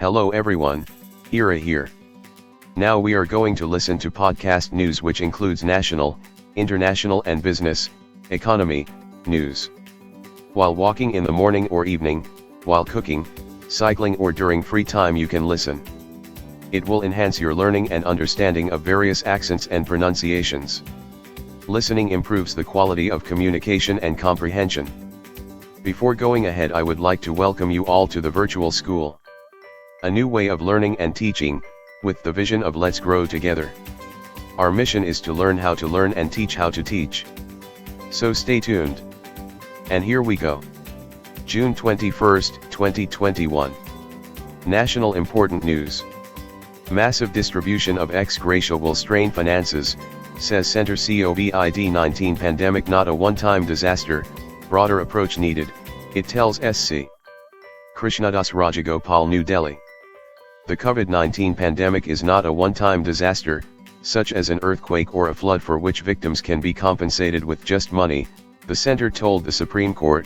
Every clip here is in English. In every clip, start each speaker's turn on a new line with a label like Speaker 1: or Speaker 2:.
Speaker 1: Hello everyone, Ira here. Now we are going to listen to podcast news which includes national, international and business, economy, news. While walking in the morning or evening, while cooking, cycling or during free time you can listen. It will enhance your learning and understanding of various accents and pronunciations. Listening improves the quality of communication and comprehension. Before going ahead, I would like to welcome you all to the virtual school. A new way of learning and teaching, with the vision of let's grow together. Our mission is to learn how to learn and teach how to teach. So stay tuned. And here we go. June 21st, 2021. National important news. Massive distribution of ex gratia will strain finances, says Center COVID-19 pandemic not a one-time disaster, broader approach needed, it tells SC. Krishnadas Rajagopal, New Delhi. The COVID-19 pandemic is not a one-time disaster, such as an earthquake or a flood for which victims can be compensated with just money, the center told the Supreme Court.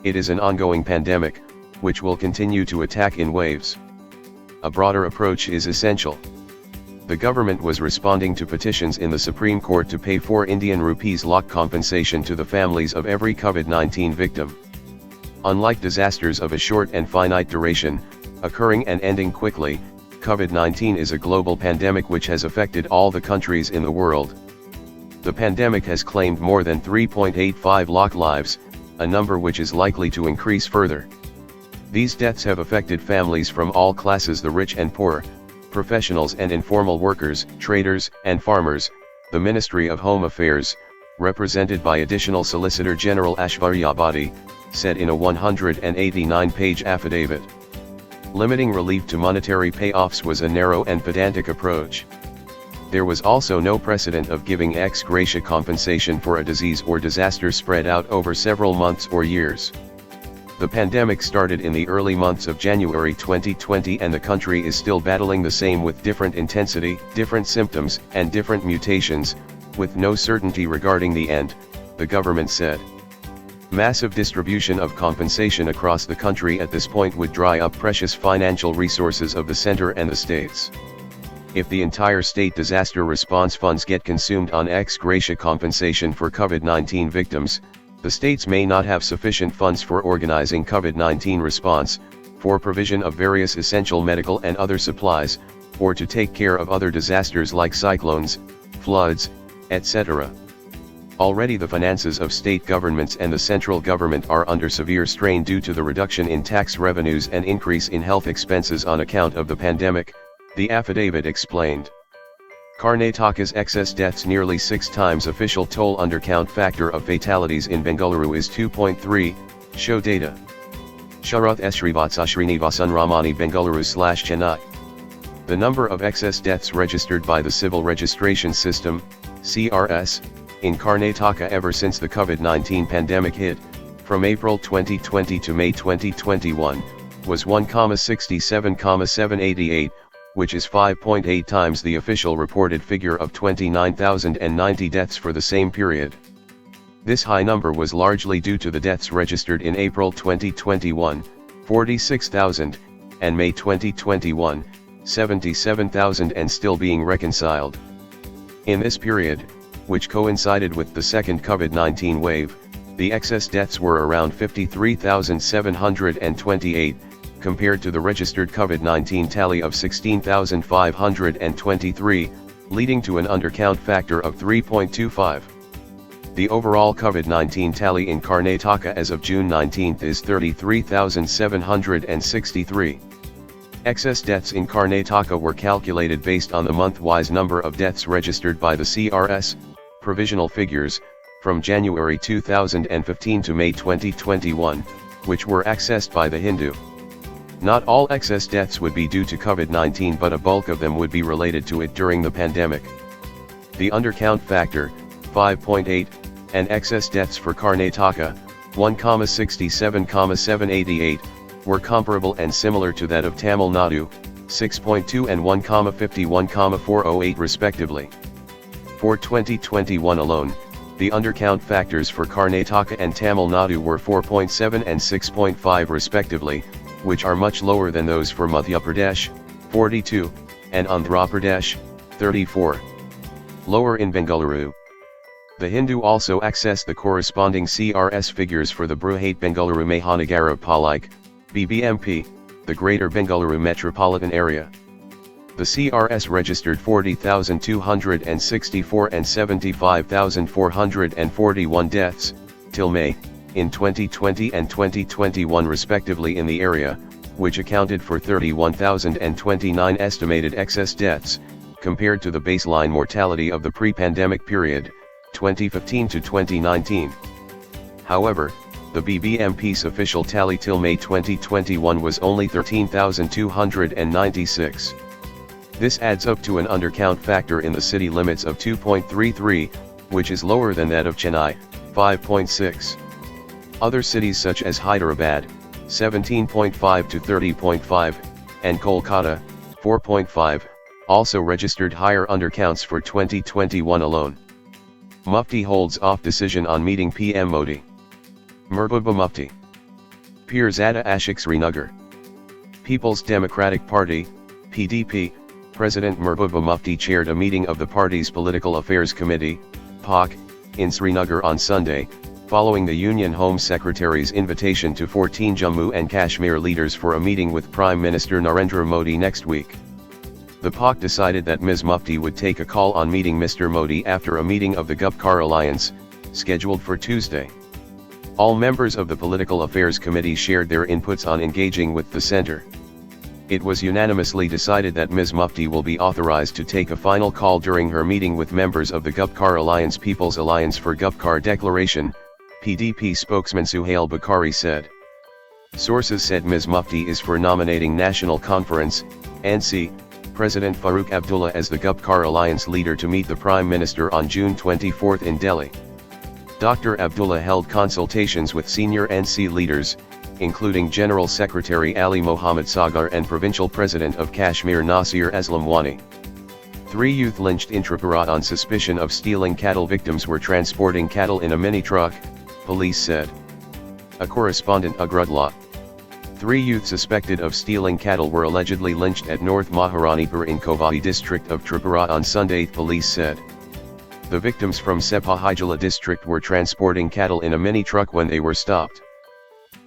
Speaker 1: It is an ongoing pandemic, which will continue to attack in waves. A broader approach is essential. The government was responding to petitions in the Supreme Court to pay 4 Indian rupees lakh compensation to the families of every COVID-19 victim. Unlike disasters of a short and finite duration, occurring and ending quickly, COVID-19 is a global pandemic which has affected all the countries in the world. The pandemic has claimed more than 3.85 lakh lives, a number which is likely to increase further. These deaths have affected families from all classes, the rich and poor, professionals and informal workers, traders and farmers, the Ministry of Home Affairs, represented by Additional Solicitor General Aishwarya Badi, said in a 189-page affidavit. Limiting relief to monetary payoffs was a narrow and pedantic approach. There was also no precedent of giving ex gratia compensation for a disease or disaster spread out over several months or years. The pandemic started in the early months of January 2020 and the country is still battling the same with different intensity, different symptoms, and different mutations, with no certainty regarding the end, the government said. Massive distribution of compensation across the country at this point would dry up precious financial resources of the center and the states. If the entire state disaster response funds get consumed on ex gratia compensation for COVID-19 victims, the states may not have sufficient funds for organizing COVID-19 response, for provision of various essential medical and other supplies, or to take care of other disasters like cyclones, floods, etc. Already the finances of state governments and the central government are under severe strain due to the reduction in tax revenues and increase in health expenses on account of the pandemic, the affidavit explained. Karnataka's excess deaths nearly 6 times official toll. Undercount factor of fatalities in Bengaluru is 2.3, show data. Sharath Srivatsa Srinivasan Ramani Bengaluru/Chennai. The number of excess deaths registered by the Civil Registration System, CRS, in Karnataka ever since the COVID-19 pandemic hit, from April 2020 to May 2021, was 1,67,788, which is 5.8 times the official reported figure of 29,090 deaths for the same period. This high number was largely due to the deaths registered in April 2021, 46,000, and May 2021, 77,000 and still being reconciled. In this period, which coincided with the second COVID-19 wave, the excess deaths were around 53,728, compared to the registered COVID-19 tally of 16,523, leading to an undercount factor of 3.25. The overall COVID-19 tally in Karnataka as of June 19 is 33,763. Excess deaths in Karnataka were calculated based on the month-wise number of deaths registered by the CRS, provisional figures, from January 2015 to May 2021, which were accessed by the Hindu. Not all excess deaths would be due to COVID-19 but a bulk of them would be related to it during the pandemic. The undercount factor, 5.8, and excess deaths for Karnataka, 1,67,788, were comparable and similar to that of Tamil Nadu, 6.2 and 1,51,408 respectively. For 2021 alone, the undercount factors for Karnataka and Tamil Nadu were 4.7 and 6.5 respectively, which are much lower than those for Madhya Pradesh, 42, and Andhra Pradesh, 34. Lower in Bengaluru. The Hindu also accessed the corresponding CRS figures for the Bruhat Bengaluru Mahanagara Palike, BBMP, the Greater Bengaluru metropolitan area. The CRS registered 40,264 and 75,441 deaths, till May, in 2020 and 2021 respectively in the area, which accounted for 31,029 estimated excess deaths, compared to the baseline mortality of the pre-pandemic period, 2015 to 2019. However, the BBMP's official tally till May 2021 was only 13,296. This adds up to an undercount factor in the city limits of 2.33, which is lower than that of Chennai, 5.6. Other cities such as Hyderabad, 17.5 to 30.5, and Kolkata, 4.5, also registered higher undercounts for 2021 alone. Mufti holds off decision on meeting PM Modi. Mehbooba Mufti. Pirzada Ashik Srinagar. People's Democratic Party, PDP, President Mehbooba Mufti chaired a meeting of the party's Political Affairs Committee, PAC, in Srinagar on Sunday, following the Union Home Secretary's invitation to 14 Jammu and Kashmir leaders for a meeting with Prime Minister Narendra Modi next week. The PAC decided that Ms. Mufti would take a call on meeting Mr. Modi after a meeting of the Gupkar Alliance, scheduled for Tuesday. All members of the Political Affairs Committee shared their inputs on engaging with the centre. It was unanimously decided that Ms. Mufti will be authorized to take a final call during her meeting with members of the Gupkar Alliance. People's Alliance for Gupkar Declaration, PDP spokesman Suhail Bukhari said. Sources said Ms. Mufti is for nominating National Conference, NC, President Farooq Abdullah as the Gupkar Alliance leader to meet the Prime Minister on June 24 in Delhi. Dr. Abdullah held consultations with senior NC leaders, including General Secretary Ali Mohammad Sagar and Provincial President of Kashmir Nasir Aslam Wani. 3 youth lynched in Tripura on suspicion of stealing cattle. Victims were transporting cattle in a mini-truck, police said. A correspondent Agrodla. 3 youth suspected of stealing cattle were allegedly lynched at North Maharanipur in Kovai district of Tripura on Sunday, police said. The victims from Sepahijala district were transporting cattle in a mini-truck when they were stopped.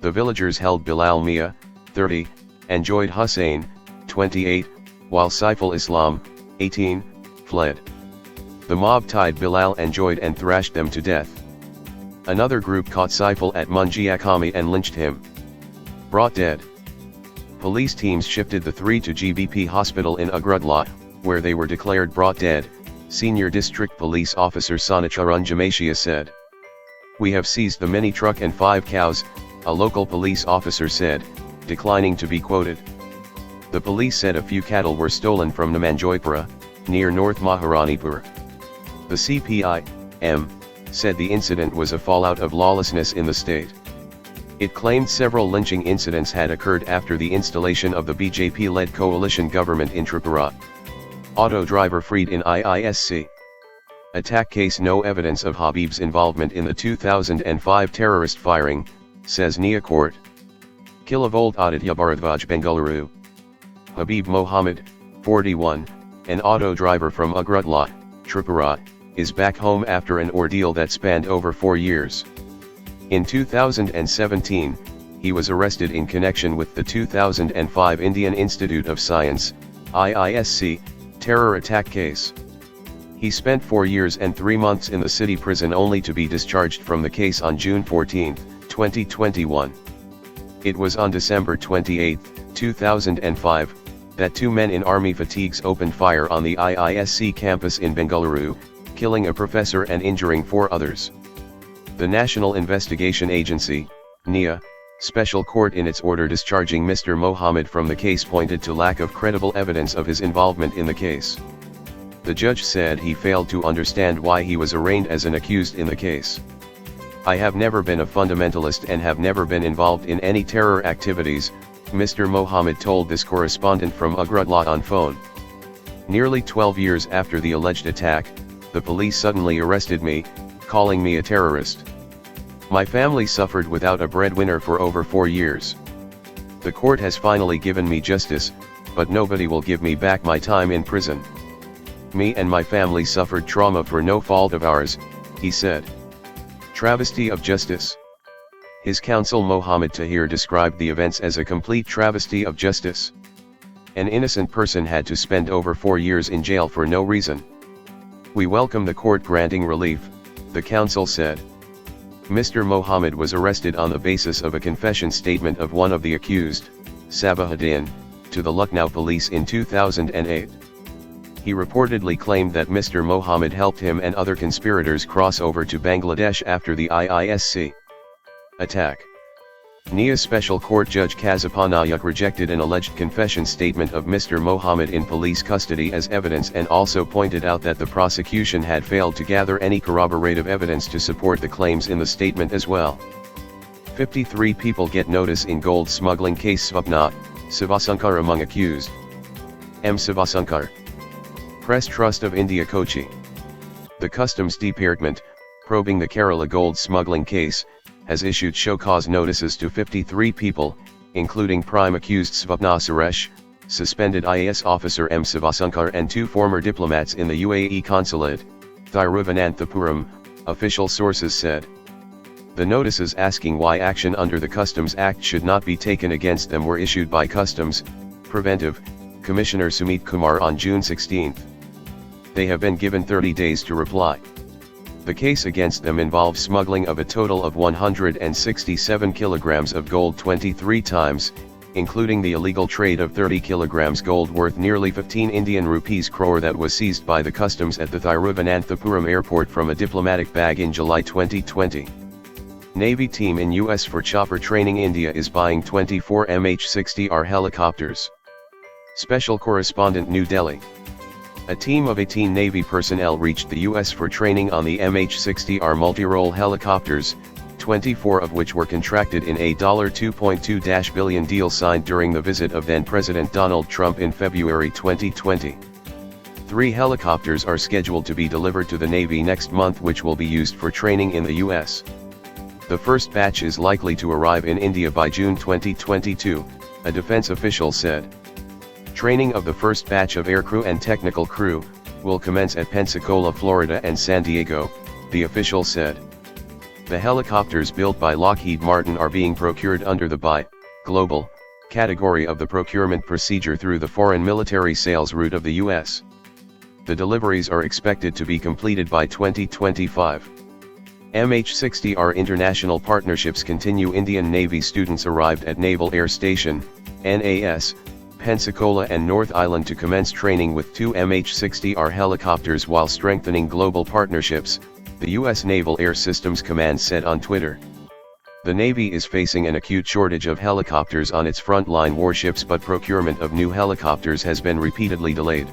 Speaker 1: The villagers held Bilal Mia, 30, and Joyd Hussain, 28, while Saiful Islam, 18, fled. The mob tied Bilal and Joyd and thrashed them to death. Another group caught Saiful at Munjiakami and lynched him. Brought dead. Police teams shifted the 3 to GBP Hospital in Agrodla, where they were declared brought dead, Senior District Police Officer Sanacharan Jamashia said. We have seized the mini-truck and 5 cows, a local police officer said, declining to be quoted. The police said a few cattle were stolen from Namanjoypura, near North Maharanipur. The CPI-M said the incident was a fallout of lawlessness in the state. It claimed several lynching incidents had occurred after the installation of the BJP-led coalition government in Tripura. Auto driver freed in IISC. Attack case. No evidence of Habib's involvement in the 2005 terrorist firing, says Nia Court. Kilovolt Aditya Bharadwaj Bengaluru. Habib Mohammed, 41, an auto driver from Agrodla, Tripura, is back home after an ordeal that spanned over 4 years. In 2017, he was arrested in connection with the 2005 Indian Institute of Science, IISC, terror attack case. He spent 4 years and 3 months in the city prison only to be discharged from the case on June 14, 2021. It was on December 28, 2005, that 2 men in army fatigues opened fire on the IISC campus in Bengaluru, killing a professor and injuring 4 others. The National Investigation Agency, NIA, Special Court in its order discharging Mr. Mohammed from the case pointed to lack of credible evidence of his involvement in the case. The judge said he failed to understand why he was arraigned as an accused in the case. I have never been a fundamentalist and have never been involved in any terror activities, Mr. Mohammed told this correspondent from Agrodla on phone. Nearly 12 years after the alleged attack, the police suddenly arrested me, calling me a terrorist. My family suffered without a breadwinner for over 4 years. The court has finally given me justice, but nobody will give me back my time in prison. Me and my family suffered trauma for no fault of ours, he said. Travesty of justice. His counsel Mohammed Tahir described the events as a complete travesty of justice. An innocent person had to spend over 4 years in jail for no reason. We welcome the court granting relief, the counsel said. Mr. Mohammed was arrested on the basis of a confession statement of one of the accused, Sabahuddin, to the Lucknow police in 2008. He reportedly claimed that Mr. Mohammed helped him and other conspirators cross over to Bangladesh after the IISC attack. NIA Special Court Judge Kazapanayak rejected an alleged confession statement of Mr. Mohammed in police custody as evidence and also pointed out that the prosecution had failed to gather any corroborative evidence to support the claims in the statement as well. 53 people get notice in gold smuggling case. Svapna Sivasankar among accused. M. Sivasankar. Press Trust of India Kochi. The Customs Department, probing the Kerala gold smuggling case, has issued show-cause notices to 53 people, including prime accused Svapna Suresh, suspended IAS officer M. Sivasankar and 2 former diplomats in the UAE consulate, Thiruvananthapuram, official sources said. The notices asking why action under the Customs Act should not be taken against them were issued by Customs Preventive Commissioner Sumit Kumar on June 16. They have been given 30 days to reply. The case against them involves smuggling of a total of 167 kilograms of gold 23 times, including the illegal trade of 30 kilograms gold worth nearly 15 Indian rupees crore that was seized by the customs at the Thiruvananthapuram airport from a diplomatic bag in July 2020. Navy team in US for chopper training. India is buying 24 MH-60R helicopters. Special correspondent, New Delhi. A team of 18 Navy personnel reached the US for training on the MH-60R multi-role helicopters, 24 of which were contracted in a $2.2 billion deal signed during the visit of then-President Donald Trump in February 2020. 3 helicopters are scheduled to be delivered to the Navy next month, which will be used for training in the US. The first batch is likely to arrive in India by June 2022, a defense official said. Training of the first batch of aircrew and technical crew will commence at Pensacola, Florida and San Diego, the official said. The helicopters built by Lockheed Martin are being procured under the Buy Global category of the procurement procedure through the foreign military sales route of the US. The deliveries are expected to be completed by 2025. MH-60R international partnerships continue. Indian Navy students arrived at Naval Air Station, NAS, Pensacola and North Island to commence training with 2 MH-60R helicopters while strengthening global partnerships, the U.S. Naval Air Systems Command said on Twitter. The Navy is facing an acute shortage of helicopters on its frontline warships, but procurement of new helicopters has been repeatedly delayed.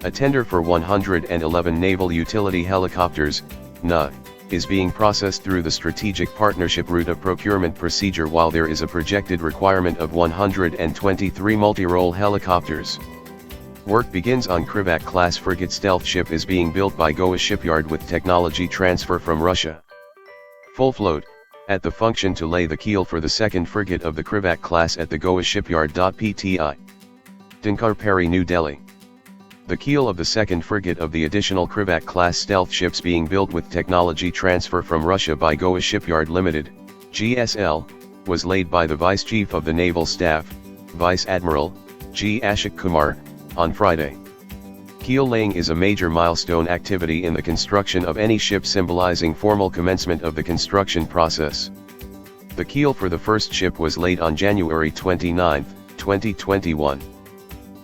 Speaker 1: A tender for 111 naval utility helicopters, NUH, is being processed through the strategic partnership route of procurement procedure, while there is a projected requirement of 123 multi-role helicopters. Work begins on Krivat-class frigate stealth ship is being built by Goa shipyard with technology transfer from Russia. Full float, at the function to lay the keel for the second frigate of the Krivat class at the Goa shipyard. Pti. Dinkar Perry, New Delhi. The keel of the second frigate of the additional Krivat-class stealth ships being built with technology transfer from Russia by Goa Shipyard Limited, GSL, was laid by the Vice Chief of the Naval Staff, Vice Admiral G. Ashok Kumar, on Friday. Keel laying is a major milestone activity in the construction of any ship, symbolizing formal commencement of the construction process. The keel for the first ship was laid on January 29, 2021.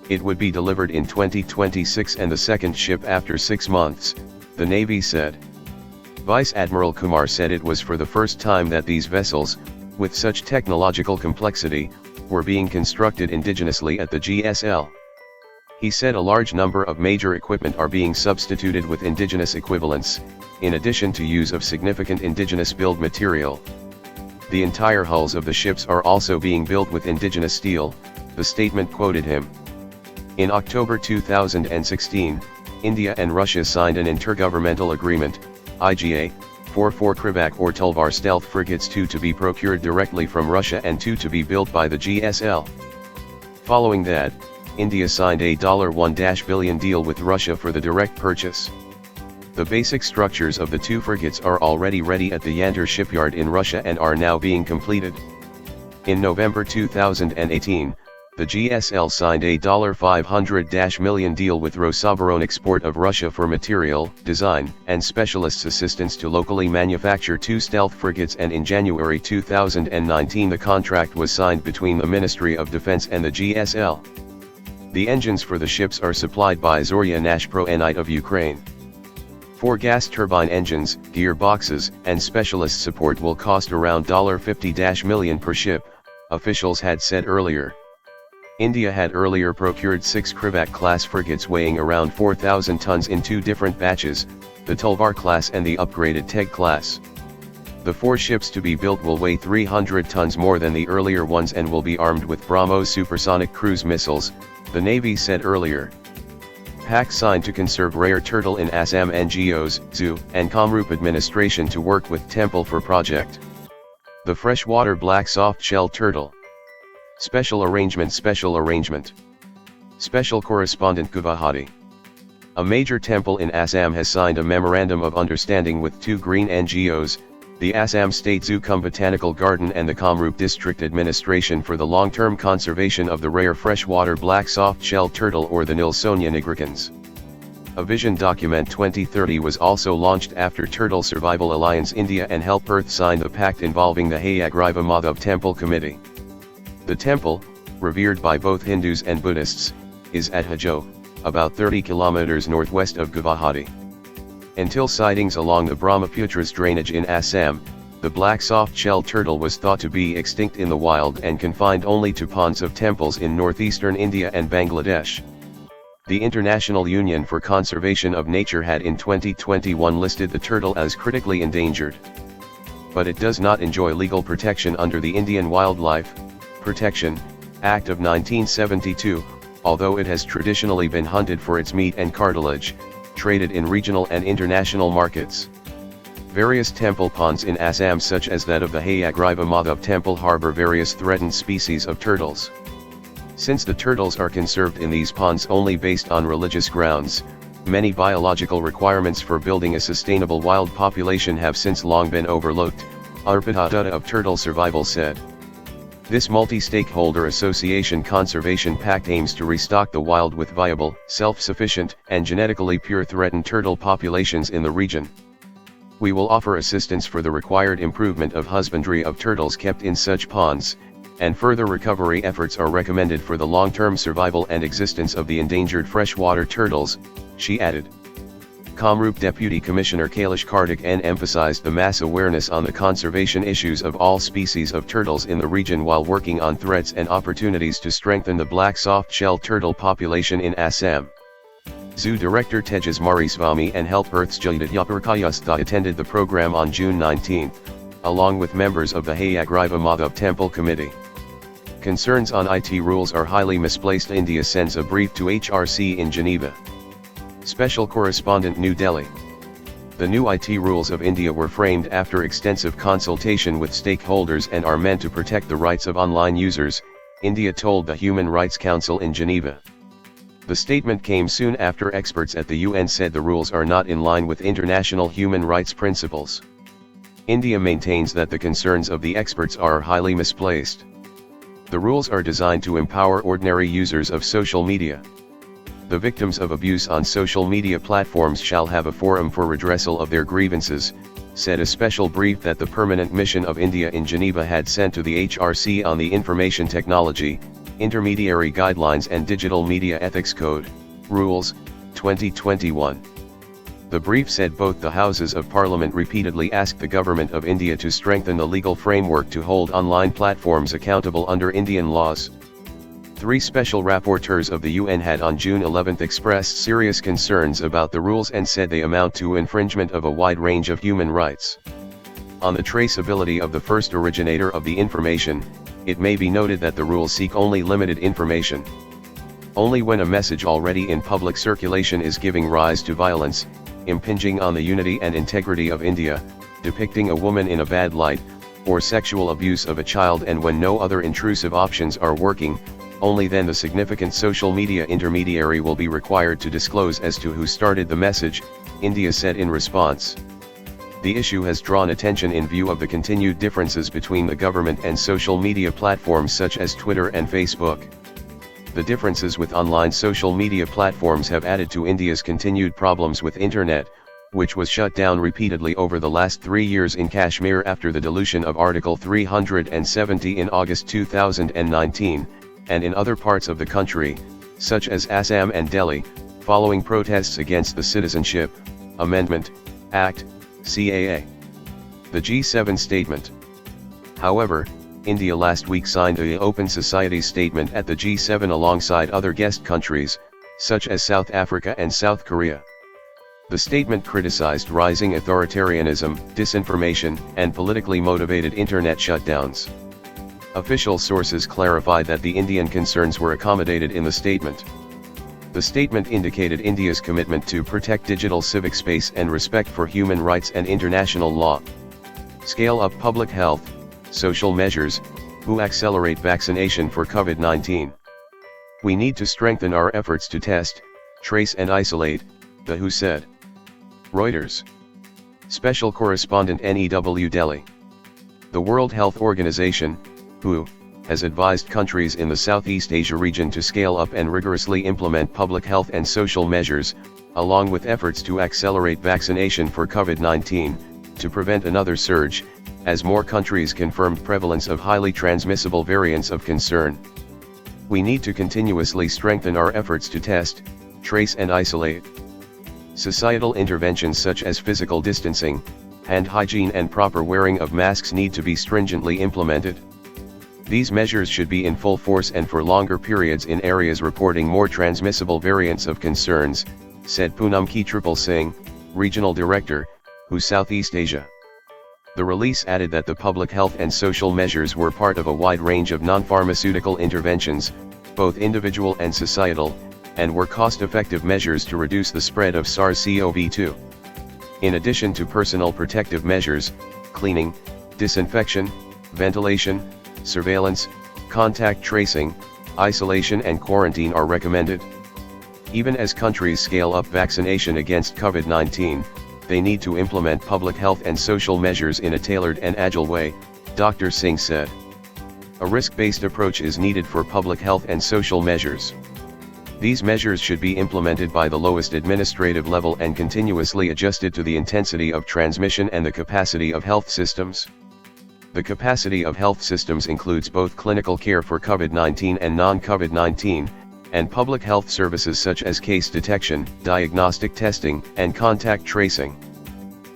Speaker 1: It would be delivered in 2026 and the second ship after 6 months, the Navy said. Vice Admiral Kumar said it was for the first time that these vessels, with such technological complexity, were being constructed indigenously at the GSL. He said a large number of major equipment are being substituted with indigenous equivalents, in addition to use of significant indigenous build material. The entire hulls of the ships are also being built with indigenous steel, the statement quoted him. In October 2016, India and Russia signed an intergovernmental agreement, IGA, 4 Krivak or Tulvar stealth frigates, 2 to be procured directly from Russia and 2 to be built by the GSL. Following that, India signed a $1 billion deal with Russia for the direct purchase. The basic structures of the 2 frigates are already ready at the Yantar shipyard in Russia and are now being completed. In November 2018, the GSL signed a $500 million deal with Rosoboronexport of Russia for material, design, and specialists assistance to locally manufacture 2 stealth frigates, and in January 2019 the contract was signed between the Ministry of Defense and the GSL. The engines for the ships are supplied by Zorya Nashpro-NIT of Ukraine. 4 gas turbine engines, gearboxes, and specialist support will cost around $50 million per ship, officials had said earlier. India had earlier procured 6 Krivak-class frigates weighing around 4,000 tons in 2 different batches, the Tulvar class and the upgraded Teg class. The 4 ships to be built will weigh 300 tons more than the earlier ones and will be armed with BrahMos supersonic cruise missiles, the Navy said earlier. Pact signed to conserve rare turtle in Assam. NGOs, Zoo, and Kamrup administration to work with Temple for project. The freshwater black soft-shell turtle. Special arrangement. Special correspondent Guwahati. A major temple in Assam has signed a memorandum of understanding with 2 green NGOs, the Assam State Zoo Cum Botanical Garden and the Kamrup District Administration for the long-term conservation of the rare freshwater black soft-shell turtle or the Nilsonia nigricans. A Vision Document 2030 was also launched after Turtle Survival Alliance India and Help Earth signed the pact involving the Hayagriva Madhav Temple Committee. The temple, revered by both Hindus and Buddhists, is at Hajo, about 30 kilometers northwest of Guwahati. Until sightings along the Brahmaputra's drainage in Assam, the black soft-shell turtle was thought to be extinct in the wild and confined only to ponds of temples in northeastern India and Bangladesh. The International Union for Conservation of Nature had in 2021 listed the turtle as critically endangered. But it does not enjoy legal protection under the Indian Wildlife Protection Act of 1972, although it has traditionally been hunted for its meat and cartilage, traded in regional and international markets. Various temple ponds in Assam, such as that of the Hayagriva Madhav Temple, harbor various threatened species of turtles. Since the turtles are conserved in these ponds only based on religious grounds, many biological requirements for building a sustainable wild population have since long been overlooked, Arpita Dutta of Turtle Survival said. This multi-stakeholder association conservation pact aims to restock the wild with viable, self-sufficient, and genetically pure threatened turtle populations in the region. We will offer assistance for the required improvement of husbandry of turtles kept in such ponds, and further recovery efforts are recommended for the long-term survival and existence of the endangered freshwater turtles, she added. Kamrup Deputy Commissioner Kailash Kartik N emphasized the mass awareness on the conservation issues of all species of turtles in the region while working on threats and opportunities to strengthen the black soft-shell turtle population in Assam. Zoo Director Tejas Mariswamy and Help Earth's Jayadit Yaparkayastha attended the program on June 19, along with members of the Hayagriva Madhav Temple Committee. Concerns on IT rules are highly misplaced. India sends a brief to HRC in Geneva. Special Correspondent, New Delhi. The new IT rules of India were framed after extensive consultation with stakeholders and are meant to protect the rights of online users, India told the Human Rights Council in Geneva. The statement came soon after experts at the UN said the rules are not in line with international human rights principles. India maintains that the concerns of the experts are highly misplaced. The rules are designed to empower ordinary users of social media. The victims of abuse on social media platforms shall have a forum for redressal of their grievances, said a special brief that the Permanent Mission of India in Geneva had sent to the HRC on the Information Technology, Intermediary Guidelines and Digital Media Ethics Code, Rules, 2021. The brief said both the Houses of Parliament repeatedly asked the Government of India to strengthen the legal framework to hold online platforms accountable under Indian laws. 3 special rapporteurs of the UN had on June 11 expressed serious concerns about the rules and said they amount to infringement of a wide range of human rights. On the traceability of the first originator of the information, it may be noted that the rules seek only limited information. Only when a message already in public circulation is giving rise to violence, impinging on the unity and integrity of India, depicting a woman in a bad light, or sexual abuse of a child, and when no other intrusive options are working, only then the significant social media intermediary will be required to disclose as to who started the message, India said in response. The issue has drawn attention in view of the continued differences between the government and social media platforms such as Twitter and Facebook. The differences with online social media platforms have added to India's continued problems with Internet, which was shut down repeatedly over the last 3 years in Kashmir after the deletion of Article 370 in August 2019, and in other parts of the country, such as Assam and Delhi, following protests against the Citizenship Amendment Act, CAA. The G7 statement. However, India last week signed the Open Societies Statement at the G7 alongside other guest countries, such as South Africa and South Korea. The statement criticized rising authoritarianism, disinformation, and politically motivated internet shutdowns. Official sources clarified that the Indian concerns were accommodated in the statement. The statement indicated India's commitment to protect digital civic space and respect for human rights and international law. Scale up public health, social measures, who accelerate vaccination for COVID-19. We need to strengthen our efforts to test, trace and isolate, the WHO said. Reuters. Special Correspondent NEW Delhi. The World Health Organization, WHO, has advised countries in the Southeast Asia region to scale up and rigorously implement public health and social measures, along with efforts to accelerate vaccination for COVID-19, to prevent another surge, as more countries confirmed prevalence of highly transmissible variants of concern. We need to continuously strengthen our efforts to test, trace and isolate. Societal interventions such as physical distancing, hand hygiene and proper wearing of masks need to be stringently implemented. These measures should be in full force and for longer periods in areas reporting more transmissible variants of concerns, said Poonam Triple Singh, Regional Director, WHO Southeast Asia. The release added that the public health and social measures were part of a wide range of non-pharmaceutical interventions, both individual and societal, and were cost-effective measures to reduce the spread of SARS-CoV-2. In addition to personal protective measures, cleaning, disinfection, ventilation, surveillance, contact tracing, isolation and quarantine are recommended. Even as countries scale up vaccination against COVID-19, they need to implement public health and social measures in a tailored and agile way, Dr. Singh said. A risk-based approach is needed for public health and social measures. These measures should be implemented by the lowest administrative level and continuously adjusted to the intensity of transmission and the capacity of health systems. The capacity of health systems includes both clinical care for COVID-19 and non-COVID-19, and public health services such as case detection, diagnostic testing, and contact tracing.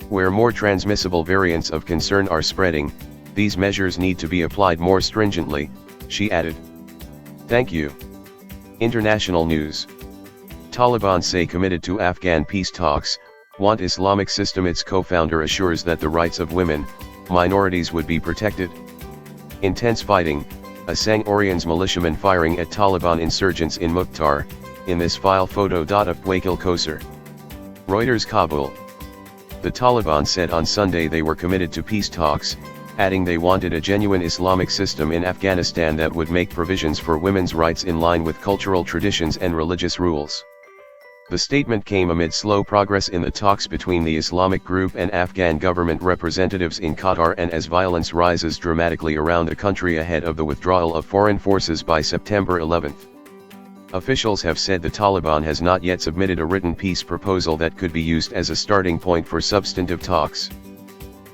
Speaker 1: Where more transmissible variants of concern are spreading, these measures need to be applied more stringently, she added. Thank you. International news. Taliban say committed to Afghan peace talks, want Islamic system. Its co-founder assures that the rights of women, minorities would be protected. Intense fighting, Asang Orion's militiamen firing at Taliban insurgents in Mukhtar, in this file photo. Of Wakil Kosar. Reuters. Kabul. The Taliban said on Sunday they were committed to peace talks, adding they wanted a genuine Islamic system in Afghanistan that would make provisions for women's rights in line with cultural traditions and religious rules. The statement came amid slow progress in the talks between the Islamic group and Afghan government representatives in Qatar, and as violence rises dramatically around the country ahead of the withdrawal of foreign forces by September 11. Officials have said the Taliban has not yet submitted a written peace proposal that could be used as a starting point for substantive talks.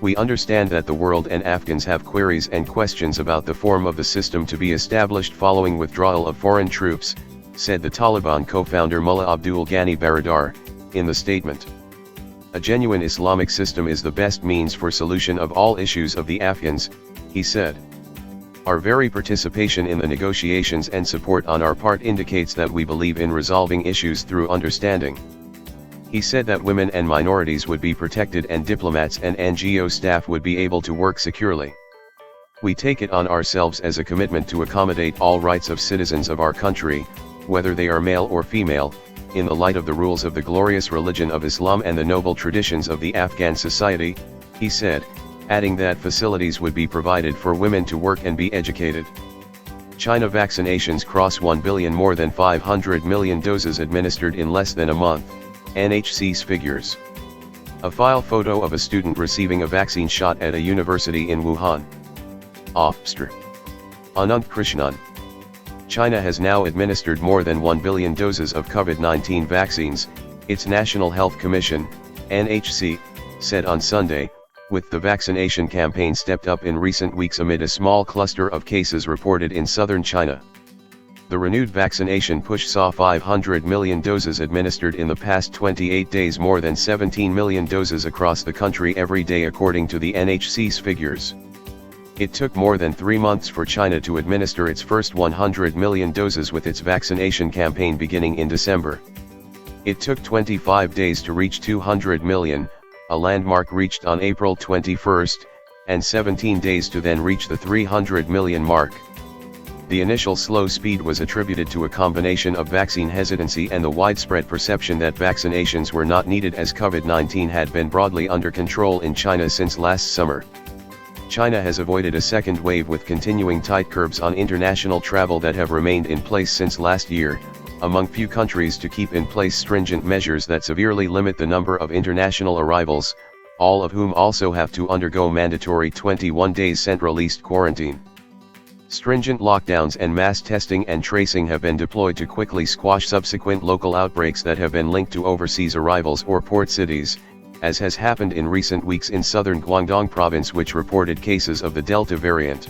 Speaker 1: We understand that the world and Afghans have queries and questions about the form of the system to be established following withdrawal of foreign troops, said the Taliban co-founder Mullah Abdul Ghani Baradar, in the statement. A genuine Islamic system is the best means for solution of all issues of the Afghans, he said. Our very participation in the negotiations and support on our part indicates that we believe in resolving issues through understanding. He said that women and minorities would be protected and diplomats and NGO staff would be able to work securely. We take it on ourselves as a commitment to accommodate all rights of citizens of our country, whether they are male or female, in the light of the rules of the glorious religion of Islam and the noble traditions of the Afghan society, he said, adding that facilities would be provided for women to work and be educated. China vaccinations cross 1 billion, more than 500 million doses administered in less than a month, NHC's figures. A file photo of a student receiving a vaccine shot at a university in Wuhan. Officer Anant Krishnan. China has now administered more than 1 billion doses of COVID-19 vaccines, its National Health Commission, NHC, said on Sunday, with the vaccination campaign stepped up in recent weeks amid a small cluster of cases reported in southern China. The renewed vaccination push saw 500 million doses administered in the past 28 days, more than 17 million doses across the country every day according to the NHC's figures. It took more than 3 months for China to administer its first 100 million doses with its vaccination campaign beginning in December. It took 25 days to reach 200 million, a landmark reached on April 21, and 17 days to then reach the 300 million mark. The initial slow speed was attributed to a combination of vaccine hesitancy and the widespread perception that vaccinations were not needed, as COVID-19 had been broadly under control in China since last summer. China has avoided a second wave with continuing tight curbs on international travel that have remained in place since last year, among few countries to keep in place stringent measures that severely limit the number of international arrivals, all of whom also have to undergo mandatory 21 days centralized quarantine. Stringent lockdowns and mass testing and tracing have been deployed to quickly squash subsequent local outbreaks that have been linked to overseas arrivals or port cities, as has happened in recent weeks in southern Guangdong province, which reported cases of the Delta variant.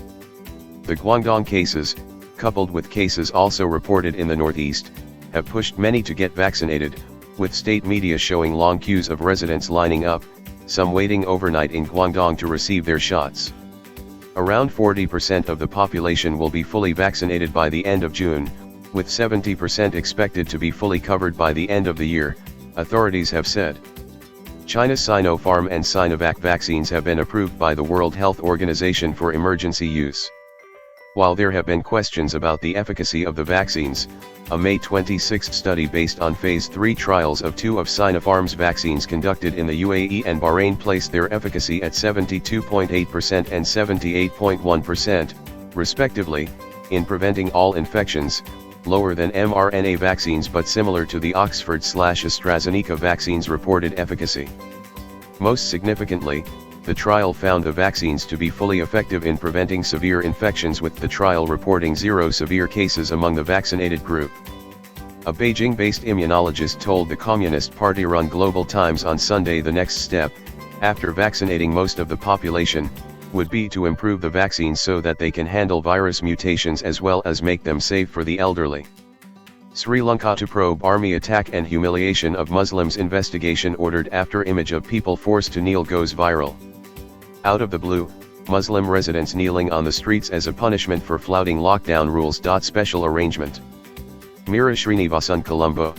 Speaker 1: The Guangdong cases, coupled with cases also reported in the northeast, have pushed many to get vaccinated, with state media showing long queues of residents lining up, some waiting overnight in Guangdong to receive their shots. Around 40% of the population will be fully vaccinated by the end of June, with 70% expected to be fully covered by the end of the year, authorities have said. China's Sinopharm and Sinovac vaccines have been approved by the World Health Organization for emergency use. While there have been questions about the efficacy of the vaccines, a May 26 study based on Phase 3 trials of 2 of Sinopharm's vaccines conducted in the UAE and Bahrain placed their efficacy at 72.8% and 78.1%, respectively, in preventing all infections, lower than mRNA vaccines but similar to the Oxford/AstraZeneca vaccines' reported efficacy. Most significantly, the trial found the vaccines to be fully effective in preventing severe infections, with the trial reporting 0 severe cases among the vaccinated group. A Beijing-based immunologist told the Communist Party-run Global Times on Sunday the next step, after vaccinating most of the population, would be to improve the vaccines so that they can handle virus mutations as well as make them safe for the elderly. Sri Lanka to probe army attack and humiliation of Muslims, investigation ordered after image of people forced to kneel goes viral. Out of the blue, Muslim residents kneeling on the streets as a punishment for flouting lockdown rules. Special arrangement. Mira Srinivasan, Colombo.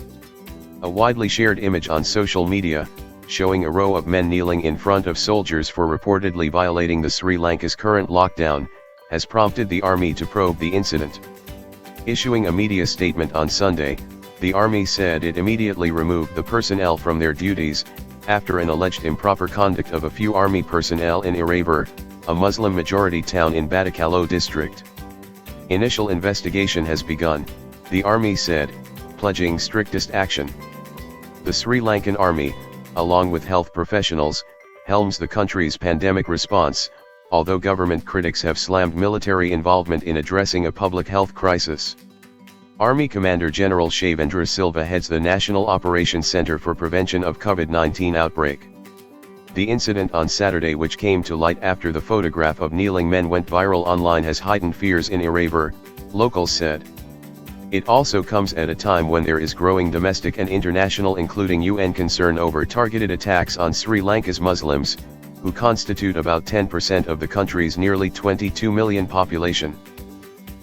Speaker 1: A widely shared image on social media, showing a row of men kneeling in front of soldiers for reportedly violating the Sri Lanka's current lockdown, has prompted the army to probe the incident. Issuing a media statement on Sunday, the army said it immediately removed the personnel from their duties, after an alleged improper conduct of a few army personnel in Iravur, a Muslim-majority town in Batticaloa district. Initial investigation has begun, the army said, pledging strictest action. The Sri Lankan army, along with health professionals, helms the country's pandemic response, although government critics have slammed military involvement in addressing a public health crisis. Army Commander General Shavendra Silva heads the National Operations Center for Prevention of COVID-19 Outbreak. The incident on Saturday, which came to light after the photograph of kneeling men went viral online, has heightened fears in Iravur, locals said. It also comes at a time when there is growing domestic and international, including UN, concern over targeted attacks on Sri Lanka's Muslims, who constitute about 10% of the country's nearly 22 million population.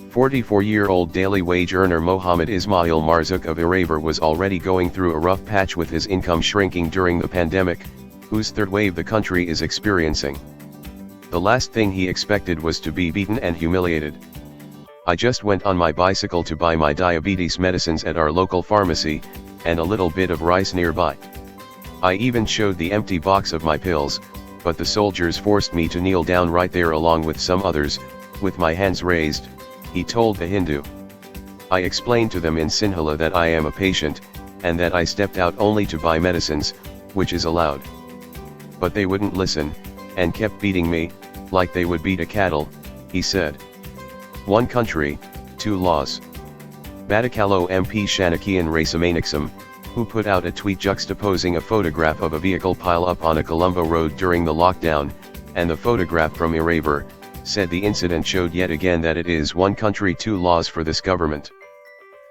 Speaker 1: 44-year-old daily wage earner Mohammed Ismail Marzouk of Iravur was already going through a rough patch with his income shrinking during the pandemic, whose third wave the country is experiencing. The last thing he expected was to be beaten and humiliated. I just went on my bicycle to buy my diabetes medicines at our local pharmacy, and a little bit of rice nearby. I even showed the empty box of my pills, but the soldiers forced me to kneel down right there along with some others, with my hands raised, he told the Hindu. I explained to them in Sinhala that I am a patient, and that I stepped out only to buy medicines, which is allowed. But they wouldn't listen, and kept beating me, like they would beat a cattle, he said. One country, two laws. Batticaloa MP Shanakian Rasamaniksam, who put out a tweet juxtaposing a photograph of a vehicle pile-up on a Colombo road during the lockdown, and the photograph from Iraver, said the incident showed yet again that it is one country two laws for this government.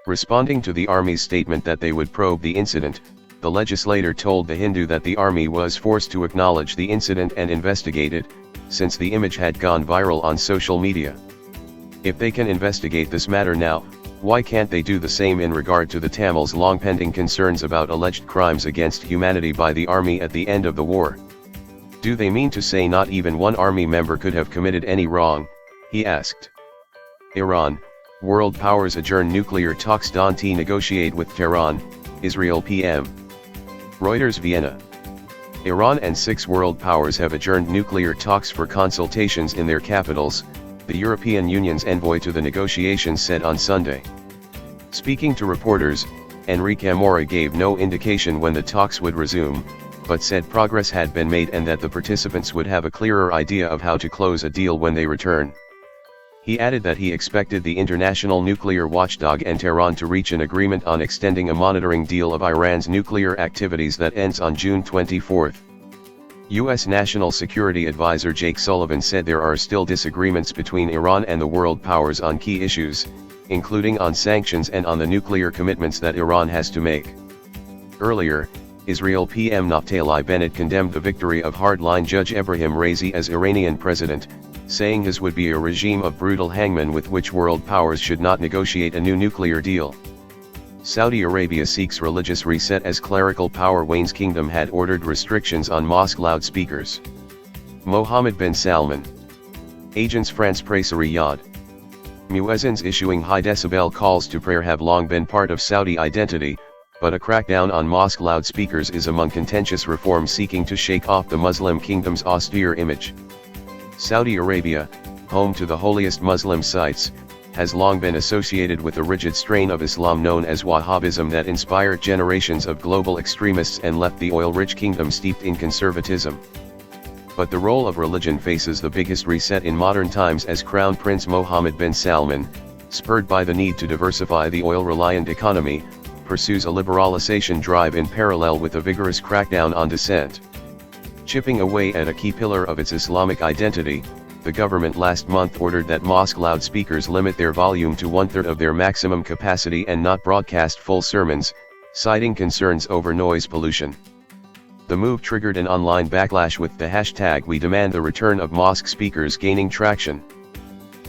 Speaker 1: Responding to the army's statement that they would probe the incident, the legislator told the Hindu that the army was forced to acknowledge the incident and investigate it, since the image had gone viral on social media. If they can investigate this matter now, why can't they do the same in regard to the Tamils' long-pending concerns about alleged crimes against humanity by the army at the end of the war? Do they mean to say not even one army member could have committed any wrong? He asked. Iran, world powers adjourn nuclear talks to negotiate with Tehran, Israel PM. Reuters Vienna. Iran and 6 world powers have adjourned nuclear talks for consultations in their capitals, the European Union's envoy to the negotiations said on Sunday. Speaking to reporters, Enrique Mora gave no indication when the talks would resume, but said progress had been made and that the participants would have a clearer idea of how to close a deal when they return. He added that he expected the international nuclear watchdog and Tehran to reach an agreement on extending a monitoring deal of Iran's nuclear activities that ends on June 24. U.S. National Security Advisor Jake Sullivan said there are still disagreements between Iran and the world powers on key issues, including on sanctions and on the nuclear commitments that Iran has to make. Earlier, Israel PM Naftali Bennett condemned the victory of hardline Judge Ebrahim Raisi as Iranian president, saying his would be a regime of brutal hangmen with which world powers should not negotiate a new nuclear deal. Saudi Arabia seeks religious reset as clerical power wanes. Kingdom had ordered restrictions on mosque loudspeakers. Mohammed bin Salman. Agence France Presse Riyadh. Muezzins issuing high decibel calls to prayer have long been part of Saudi identity, but a crackdown on mosque loudspeakers is among contentious reforms seeking to shake off the Muslim kingdom's austere image. Saudi Arabia, home to the holiest Muslim sites, has long been associated with a rigid strain of Islam known as Wahhabism that inspired generations of global extremists and left the oil-rich kingdom steeped in conservatism. But the role of religion faces the biggest reset in modern times as Crown Prince Mohammed bin Salman, spurred by the need to diversify the oil-reliant economy, pursues a liberalization drive in parallel with a vigorous crackdown on dissent. Chipping away at a key pillar of its Islamic identity, the government last month ordered that mosque loudspeakers limit their volume to 1/3 of their maximum capacity and not broadcast full sermons, citing concerns over noise pollution. The move triggered an online backlash with the hashtag "We Demand the Return of Mosque Speakers" gaining traction.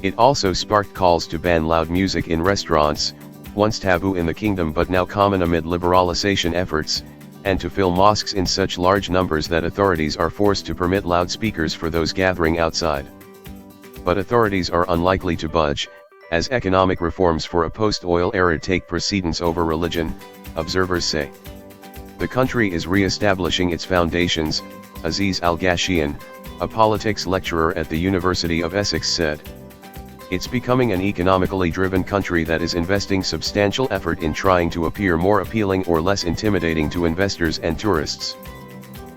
Speaker 1: It also sparked calls to ban loud music in restaurants, once taboo in the kingdom but now common amid liberalization efforts, and to fill mosques in such large numbers that authorities are forced to permit loudspeakers for those gathering outside. But authorities are unlikely to budge, as economic reforms for a post-oil era take precedence over religion, observers say. The country is re-establishing its foundations, Aziz Al-Ghashian, a politics lecturer at the University of Essex said. It's becoming an economically driven country that is investing substantial effort in trying to appear more appealing or less intimidating to investors and tourists.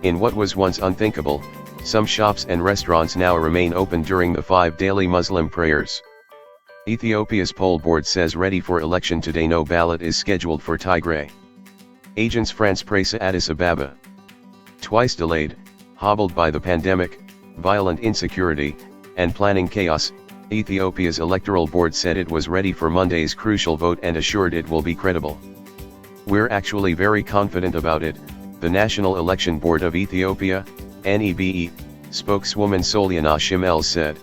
Speaker 1: In what was once unthinkable, some shops and restaurants now remain open during the 5 daily Muslim prayers. Ethiopia's poll board says ready for election today. No ballot is scheduled for Tigray. Agence France Presse Addis Ababa. Twice delayed, hobbled by the pandemic, violent insecurity, and planning chaos, Ethiopia's electoral board said it was ready for Monday's crucial vote and assured it will be credible. We're actually very confident about it, the National Election Board of Ethiopia, NEBE, spokeswoman Soliana Shimel said.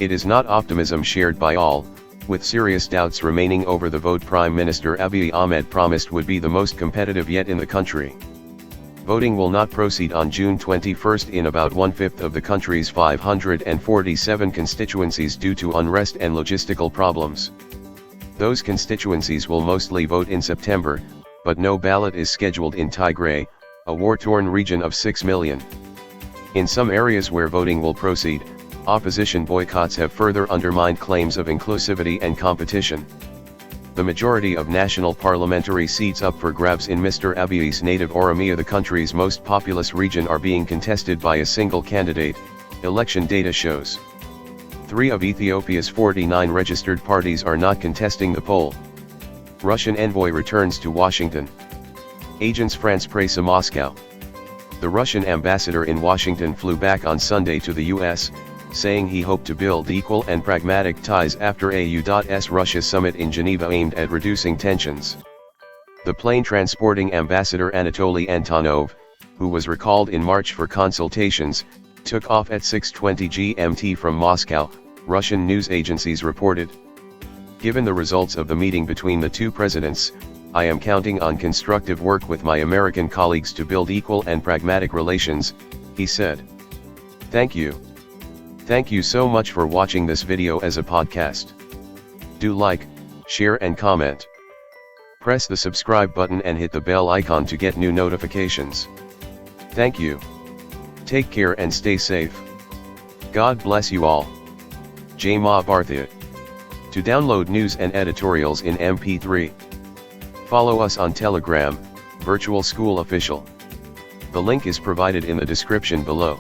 Speaker 1: It is not optimism shared by all, with serious doubts remaining over the vote. Prime Minister Abiy Ahmed promised would be the most competitive yet in the country. Voting will not proceed on June 21 in about 1/5 of the country's 547 constituencies due to unrest and logistical problems. Those constituencies will mostly vote in September, but no ballot is scheduled in Tigray, a war-torn region of 6 million. In some areas where voting will proceed, opposition boycotts have further undermined claims of inclusivity and competition. The majority of national parliamentary seats up for grabs in Mr. Abiy's native Oromia, the country's most populous region, are being contested by a single candidate, election data shows. 3 of Ethiopia's 49 registered parties are not contesting the poll. Russian envoy returns to Washington. Agence France-Presse Moscow. The Russian ambassador in Washington flew back on Sunday to the U.S., saying he hoped to build equal and pragmatic ties after a U.S.-Russia summit in Geneva aimed at reducing tensions. The plane transporting Ambassador Anatoly Antonov, who was recalled in March for consultations, took off at 6:20 GMT from Moscow, Russian news agencies reported. Given the results of the meeting between the two presidents, I am counting on constructive work with my American colleagues to build equal and pragmatic relations, he said. Thank you. Thank you so much for watching this video as a podcast. Do like, share and comment. Press the subscribe button and hit the bell icon to get new notifications. Thank you. Take care and stay safe. God bless you all. Jai Ma Bharti. To download news and editorials in MP3, follow us on Telegram, Virtual School Official. The link is provided in the description below.